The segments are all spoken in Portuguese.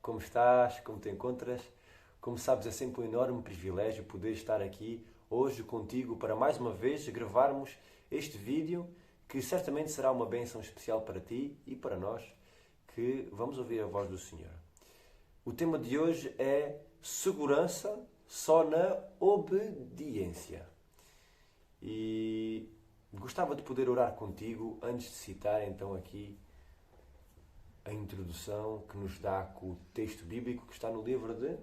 Como estás? Como te encontras? Como sabes, é sempre um enorme privilégio poder estar aqui hoje contigo para mais uma vez gravarmos este vídeo que certamente será uma bênção especial para ti e para nós que vamos ouvir a voz do Senhor. O tema de hoje é segurança só na obediência. E gostava de poder orar contigo antes de citar então aqui a introdução que nos dá com o texto bíblico que está no livro de...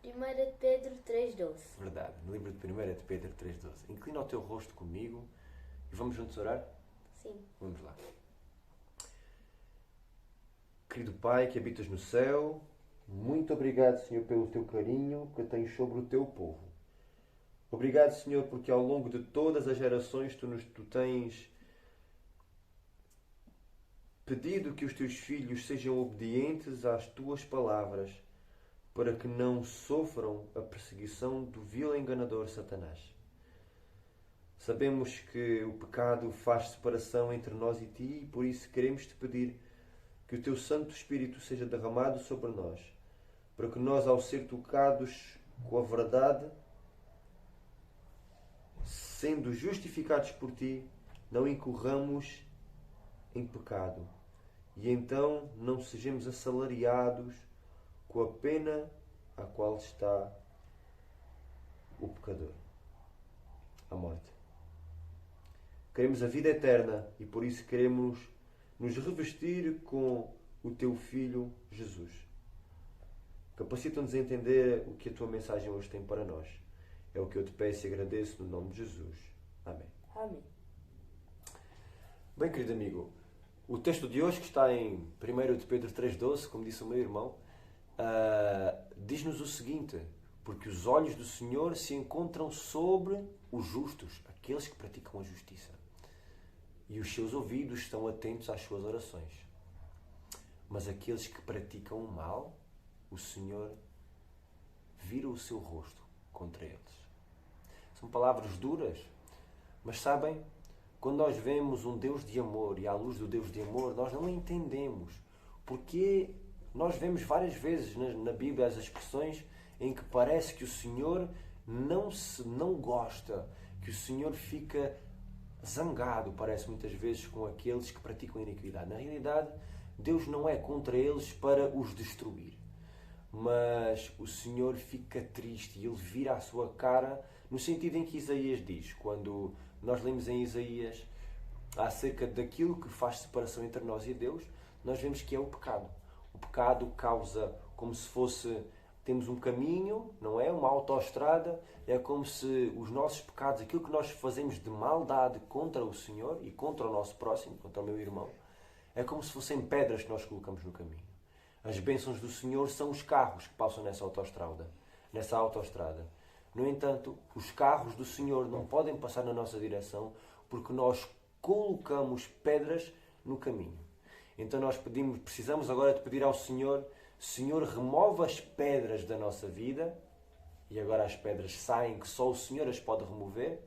1 Pedro 3,12. Verdade, no livro de 1 de Pedro 3,12. Inclina o teu rosto comigo e vamos juntos orar? Sim. Vamos lá. Querido Pai que habitas no céu, muito obrigado, Senhor, pelo teu carinho que tens sobre o teu povo. Obrigado, Senhor, porque ao longo de todas as gerações tu tens pedido que os teus filhos sejam obedientes às tuas palavras para que não sofram a perseguição do vil enganador Satanás. Sabemos que o pecado faz separação entre nós e ti e por isso queremos te pedir que o teu Santo Espírito seja derramado sobre nós, para que nós, ao ser tocados com a verdade, sendo justificados por ti, não incorramos em pecado e então não sejamos assalariados com a pena a qual está o pecador, a morte. Queremos a vida eterna e por isso queremos nos revestir com o teu Filho Jesus. Capacita-nos a entender o que a tua mensagem hoje tem para nós. É o que eu te peço e agradeço no nome de Jesus. Amém. Amém. Bem, querido amigo, o texto de hoje, que está em 1 de Pedro 3,12, como disse o meu irmão, diz-nos o seguinte: porque os olhos do Senhor se encontram sobre os justos, aqueles que praticam a justiça, e os seus ouvidos estão atentos às suas orações. Mas aqueles que praticam o mal, o Senhor vira o seu rosto contra eles. São palavras duras, mas sabem, quando nós vemos um Deus de amor e à luz do Deus de amor, nós não entendemos porque nós vemos várias vezes na Bíblia as expressões em que parece que o Senhor não gosta, que o Senhor fica zangado, parece muitas vezes, com aqueles que praticam iniquidade. Na realidade, Deus não é contra eles para os destruir, mas o Senhor fica triste e Ele vira a sua cara no sentido em que Isaías diz, quando nós lemos em Isaías acerca daquilo que faz separação entre nós e Deus, nós vemos que é o pecado. O pecado causa como se fosse, temos um caminho, não é? Uma autoestrada, é como se os nossos pecados, aquilo que nós fazemos de maldade contra o Senhor e contra o nosso próximo, contra o meu irmão, é como se fossem pedras que nós colocamos no caminho. As bênçãos do Senhor são os carros que passam nessa autoestrada. No entanto, os carros do Senhor não podem passar na nossa direção porque nós colocamos pedras no caminho. Então nós precisamos agora de pedir ao Senhor: Senhor, remove as pedras da nossa vida, e agora as pedras saem que só o Senhor as pode remover.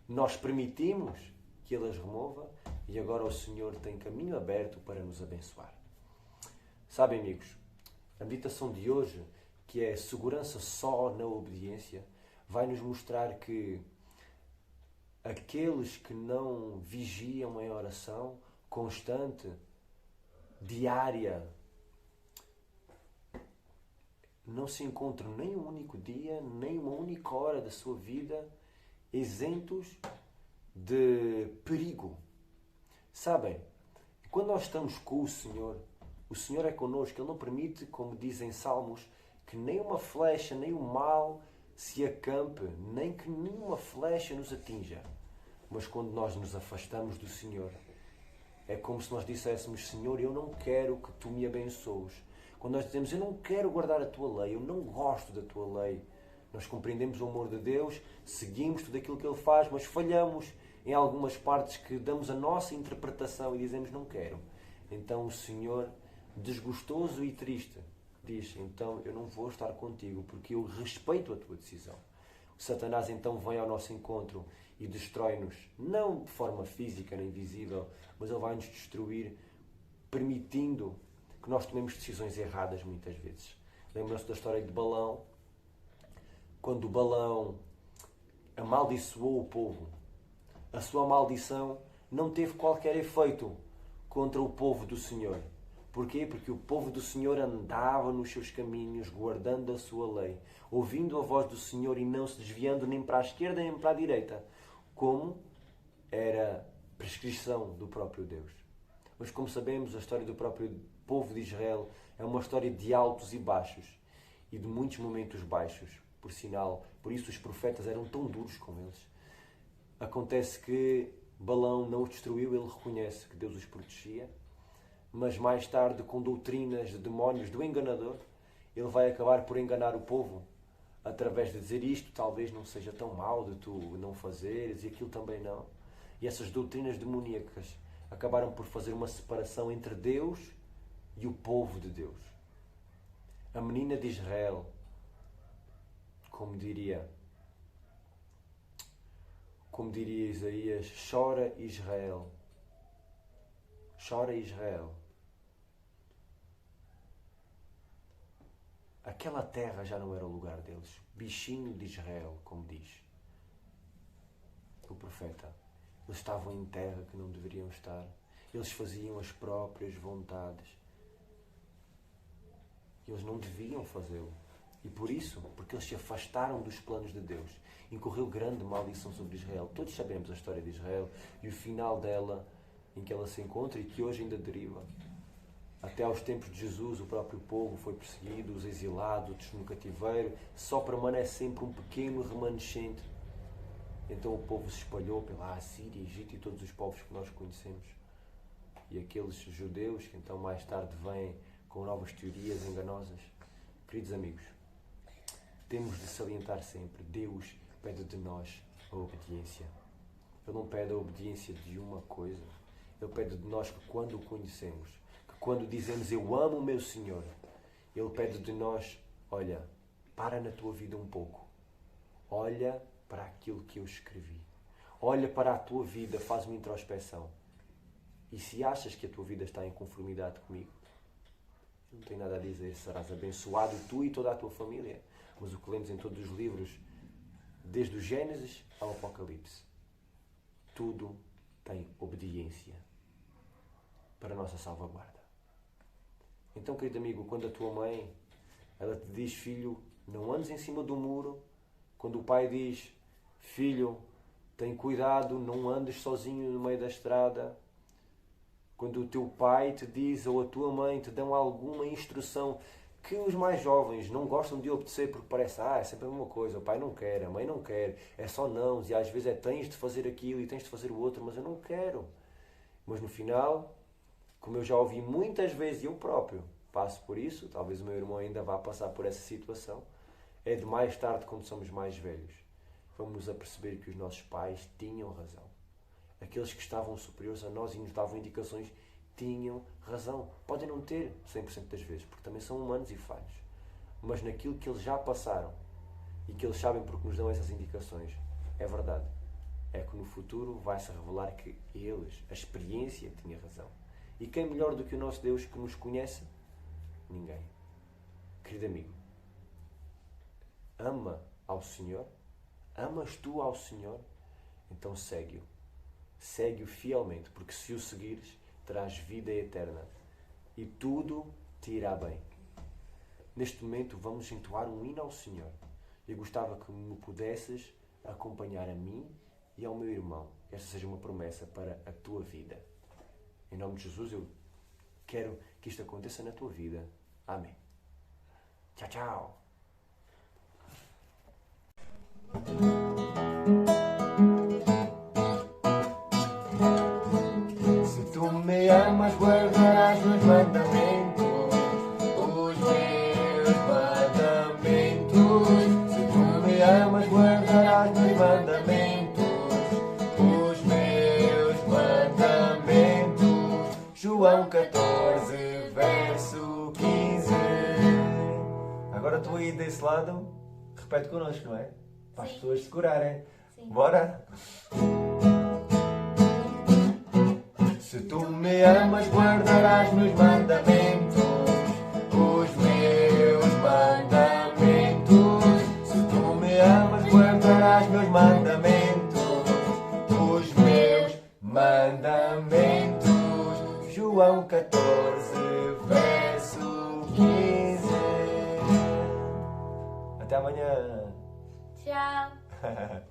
Nós permitimos que Ele as remova e agora o Senhor tem caminho aberto para nos abençoar. Sabem, amigos, a meditação de hoje, que é segurança só na obediência, vai nos mostrar que aqueles que não vigiam em oração constante, diária, não se encontram nem um único dia, nem uma única hora da sua vida isentos de perigo. Sabem, quando nós estamos com o Senhor é connosco. Ele não permite, como dizem Salmos, que nem uma flecha, nem o mal se acampe, nem que nenhuma flecha nos atinja. Mas quando nós nos afastamos do Senhor, é como se nós disséssemos: Senhor, eu não quero que Tu me abençoes. Quando nós dizemos: eu não quero guardar a Tua lei, eu não gosto da Tua lei, nós compreendemos o amor de Deus, seguimos tudo aquilo que Ele faz, mas falhamos em algumas partes que damos a nossa interpretação e dizemos: não quero. Então o Senhor, desgostoso e triste, diz: então eu não vou estar contigo porque eu respeito a tua decisão. O Satanás então vem ao nosso encontro e destrói-nos, não de forma física nem visível, mas ele vai nos destruir permitindo que nós tomemos decisões erradas muitas vezes. Lembram-se da história de Balaão? Quando Balaão amaldiçoou o povo, a sua maldição não teve qualquer efeito contra o povo do Senhor. Porquê? Porque o povo do Senhor andava nos seus caminhos, guardando a sua lei, ouvindo a voz do Senhor e não se desviando nem para a esquerda nem para a direita, como era prescrição do próprio Deus. Mas como sabemos, a história do próprio povo de Israel é uma história de altos e baixos, e de muitos momentos baixos, por sinal. Por isso os profetas eram tão duros com eles. Acontece que Balaão não os destruiu, ele reconhece que Deus os protegia, mas mais tarde, com doutrinas de demónios do enganador, ele vai acabar por enganar o povo, através de dizer isto talvez não seja tão mau de tu não fazeres, e aquilo também não. E essas doutrinas demoníacas acabaram por fazer uma separação entre Deus e o povo de Deus. A menina de Israel, como diria Isaías, chora Israel. Chora Israel. Aquela terra já não era o lugar deles. Bichinho de Israel, como diz o profeta. Eles estavam em terra que não deveriam estar. Eles faziam as próprias vontades. Eles não deviam fazê-lo. E por isso, porque eles se afastaram dos planos de Deus, incorreu grande maldição sobre Israel. Todos sabemos a história de Israel e o final dela, em que ela se encontra e que hoje ainda deriva. Até aos tempos de Jesus, o próprio povo foi perseguido, os exilados no cativeiro, só permanece sempre um pequeno remanescente. Então o povo se espalhou pela Assíria, Egito e todos os povos que nós conhecemos. E aqueles judeus que então mais tarde vêm com novas teorias enganosas. Queridos amigos, temos de salientar sempre, Deus pede de nós a obediência. Ele não pede a obediência de uma coisa. Ele pede de nós que quando o conhecemos, que quando dizemos eu amo o meu Senhor, Ele pede de nós, olha, para na tua vida um pouco. Olha para aquilo que eu escrevi. Olha para a tua vida, faz uma introspeção. E se achas que a tua vida está em conformidade comigo, não tenho nada a dizer, serás abençoado tu e toda a tua família. Mas o que lemos em todos os livros, desde o Gênesis ao Apocalipse, tudo tem obediência para a nossa salvaguarda. Então, querido amigo, quando a tua mãe, ela te diz, filho, não andes em cima do muro, quando o pai diz, filho, tem cuidado, não andes sozinho no meio da estrada, quando o teu pai te diz ou a tua mãe te dão alguma instrução que os mais jovens não gostam de obedecer porque parece, é sempre a mesma coisa, o pai não quer, a mãe não quer, é só não, e às vezes é tens de fazer aquilo e tens de fazer o outro, mas eu não quero. Mas no final, como eu já ouvi muitas vezes, e eu próprio passo por isso, talvez o meu irmão ainda vá passar por essa situação, é de mais tarde, quando somos mais velhos, vamos a perceber que os nossos pais tinham razão. Aqueles que estavam superiores a nós e nos davam indicações tinham razão. Podem não ter 100% das vezes, porque também são humanos e falhos. Mas naquilo que eles já passaram e que eles sabem porque nos dão essas indicações, é verdade. É que no futuro vai-se revelar que eles, a experiência, tinha razão. E quem melhor do que o nosso Deus que nos conhece? Ninguém. Querido amigo, ama ao Senhor? Amas tu ao Senhor? Então segue-o. Segue-o fielmente, porque se o seguires, terás vida eterna e tudo te irá bem. Neste momento vamos entoar um hino ao Senhor. Eu gostava que me pudesses acompanhar a mim e ao meu irmão. Esta seja uma promessa para a tua vida. Em nome de Jesus, eu quero que isto aconteça na tua vida. Amém. Tchau, tchau. Me amas, guardarás meus mandamentos, os meus mandamentos. Se tu me amas, guardarás meus mandamentos, os meus mandamentos. João 14, verso 15. Agora tu aí desse lado, repete connosco, não é? Para as pessoas decorarem. Bora? Se tu me amas, guardarás meus mandamentos, os meus mandamentos. Se tu me amas, guardarás meus mandamentos, os meus mandamentos. João 14, verso 15. Até amanhã. Tchau.